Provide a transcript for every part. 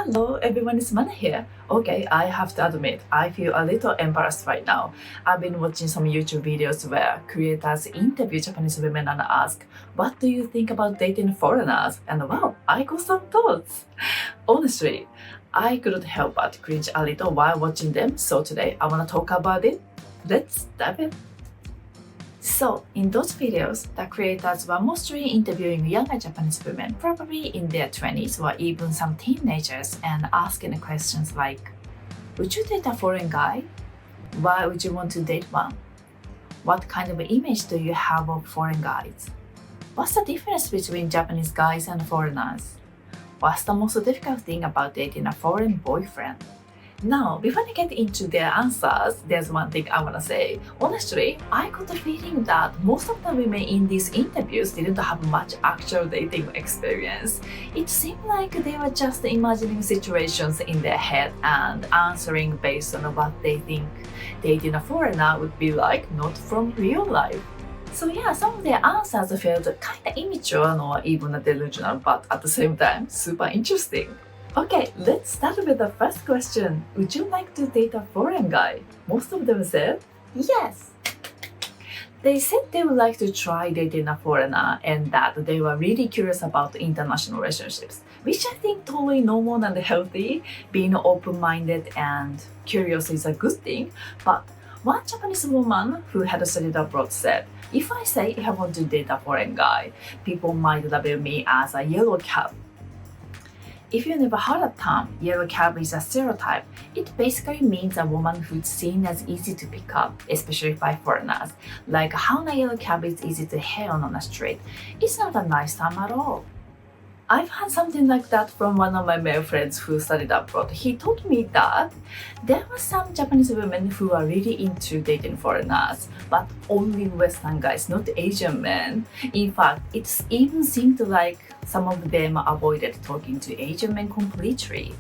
Hello, everyone, it's Mana here. Okay, I have to admit, I feel a little embarrassed right now. I've been watching some YouTube videos where creators interview Japanese women and ask, what do you think about dating foreigners? And wow, I got some thoughts. Honestly, I couldn't help but cringe a little while watching them, so today I want to talk about it. Let's dive in. So, in those videos, the creators were mostly interviewing younger Japanese women, probably in their 20s or even some teenagers, and asking questions like, would you date a foreign guy? Why would you want to date one? What kind of image do you have of foreign guys? What's the difference between Japanese guys and foreigners? What's the most difficult thing about dating a foreign boyfriend? Now, before I get into their answers, there's one thing I want to say. Honestly, I got the feeling that most of the women in these interviews didn't have much actual dating experience. It seemed like they were just imagining situations in their head and answering based on what they think dating a foreigner would be like, not from real life. So yeah, some of their answers felt kinda immature or even delusional, but at the same time, super interesting. Okay, let's start with the first question. Would you like to date a foreign guy? Most of them said yes. They said they would like to try dating a foreigner and that they were really curious about international relationships, which I think totally normal and healthy. Being open-minded and curious is a good thing, but one Japanese woman who had studied abroad said, if I say I want to date a foreign guy, people might label me as a yellow cab. If you never heard the term, yellow cab is a stereotype. It basically means a woman who's seen as easy to pick up, especially by foreigners. Like how a yellow cab is easy to hail on the street. It's not a nice term at all. I've had something like that from one of my male friends who studied abroad. He told me that there were some Japanese women who are really into dating foreigners, but only Western guys, not Asian men. In fact, it even seemed like some of them avoided talking to Asian men completely.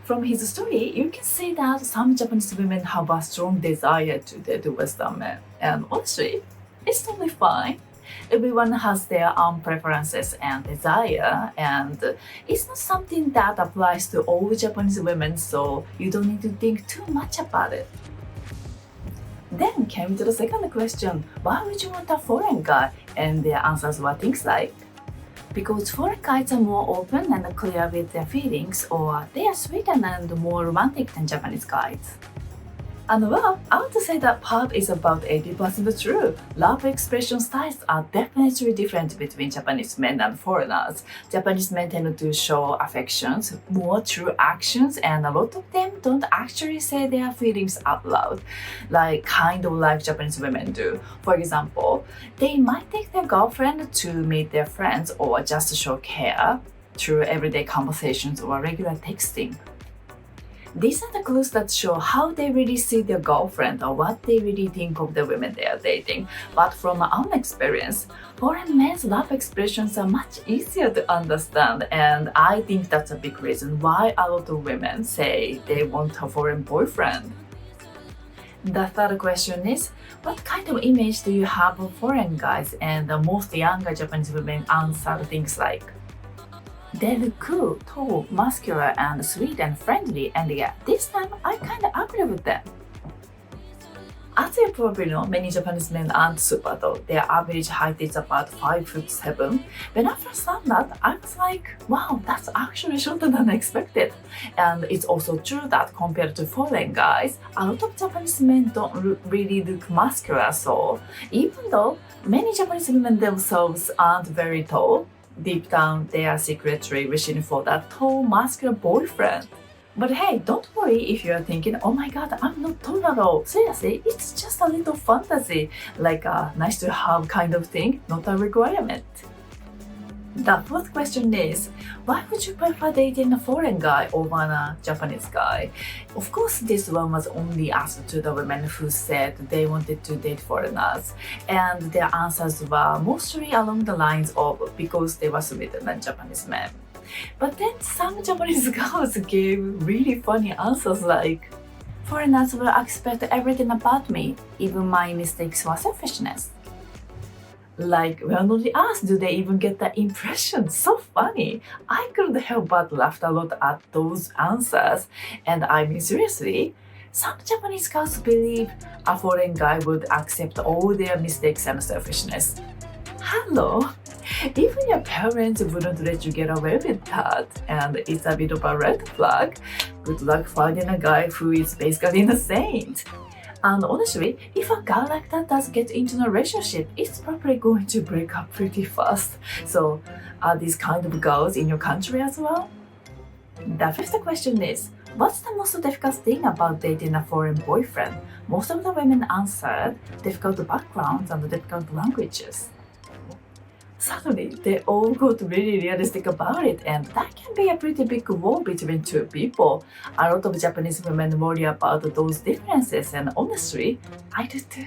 From his story, you can see that some Japanese women have a strong desire to date Western men, and honestly, it's totally fine. Everyone has their own preferences and desire, and it's not something that applies to all Japanese women, so you don't need to think too much about it. Then came to the second question, why would you want a foreign guy? And their answers were things like, because foreign guys are more open and clear with their feelings, or they are sweeter and more romantic than Japanese guys. And well, I want to say that part is about 80% true. Love expression styles are definitely different between Japanese men and foreigners. Japanese men tend to show affections more through actions, and a lot of them don't actually say their feelings out loud, kind of like Japanese women do. For example, they might take their girlfriend to meet their friends or just show care through everyday conversations or regular texting. These are the clues that show how they really see their girlfriend or what they really think of the women they are dating. But from my own experience, foreign men's love expressions are much easier to understand, and I think that's a big reason why a lot of women say they want a foreign boyfriend. The third question is, what kind of image do you have of foreign guys? And most younger Japanese women answer things like, they look cool, tall, muscular, and sweet and friendly, and yeah, this time I kinda agree with them. As you probably know, many Japanese men aren't super tall. Their average height is about 5'7". When I first found that, I was like, wow, that's actually shorter than I expected. And it's also true that compared to foreign guys, a lot of Japanese men don't really look muscular, so even though many Japanese women themselves aren't very tall, deep down, they are secretly wishing for that tall, muscular boyfriend. But hey, don't worry if you are thinking, oh my god, I'm not tall at all. Seriously, it's just a little fantasy, like a nice to have kind of thing, not a requirement. The fourth question is, why would you prefer dating a foreign guy over a Japanese guy? Of course, this one was only asked to the women who said they wanted to date foreigners, and their answers were mostly along the lines of because they were sweeter than Japanese men. But then some Japanese girls gave really funny answers like, foreigners will expect everything about me, even my mistakes or selfishness. Like, when only us do they even get that impression. So funny. I couldn't help but laugh a lot at those answers. And I mean, seriously, some Japanese girls believe a foreign guy would accept all their mistakes and selfishness. Hello? Even your parents wouldn't let you get away with that, and it's a bit of a red flag. Good luck finding a guy who is basically a saint. And honestly, if a guy like that does get into a relationship, it's probably going to break up pretty fast. So, are these kind of girls in your country as well? The fifth question is, what's the most difficult thing about dating a foreign boyfriend? Most of the women answered difficult backgrounds and difficult languages. Suddenly, they all got really realistic about it, and that can be a pretty big wall between two people. A lot of Japanese women worry about those differences, and honestly, I do too.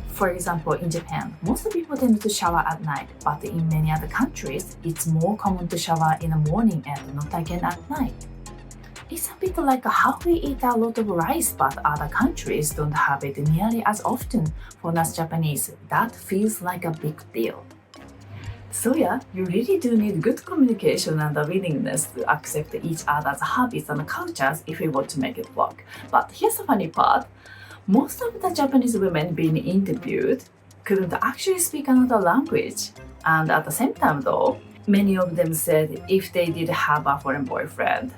For example, in Japan, most people tend to shower at night, but in many other countries, it's more common to shower in the morning and not again at night. It's a bit like how we eat a lot of rice, but other countries don't have it nearly as often. For us Japanese, that feels like a big deal. So yeah, you really do need good communication and a willingness to accept each other's habits and cultures if you want to make it work. But here's the funny part. Most of the Japanese women being interviewed couldn't actually speak another language. And at the same time though, many of them said if they did have a foreign boyfriend,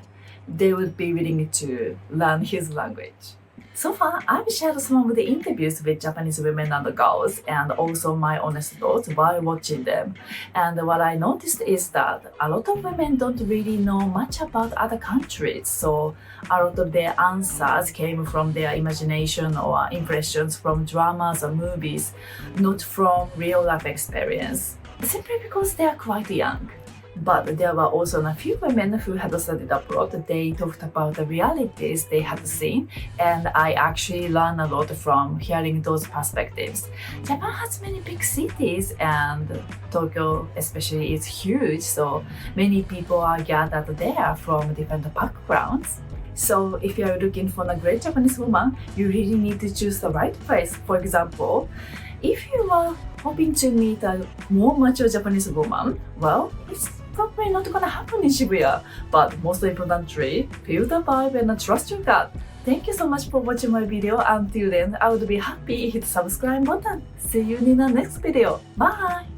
they would be willing to learn his language. So far, I've shared some of the interviews with Japanese women and girls and also my honest thoughts while watching them. And what I noticed is that a lot of women don't really know much about other countries, so a lot of their answers came from their imagination or impressions from dramas or movies, not from real life experience, simply because they are quite young. But there were also a few women who had studied abroad. They talked about the realities they had seen, and I actually learned a lot from hearing those perspectives. Japan has many big cities, and Tokyo especially is huge, so many people are gathered there from different backgrounds. So if you are looking for a great Japanese woman, you really need to choose the right place. For example, if you are hoping to meet a more mature Japanese woman, well, it's probably not gonna happen in Shibuya. But most importantly, feel the vibe and trust your gut. Thank you so much for watching my video. Until then, I would be happy hit the subscribe button. See you in the next video. Bye!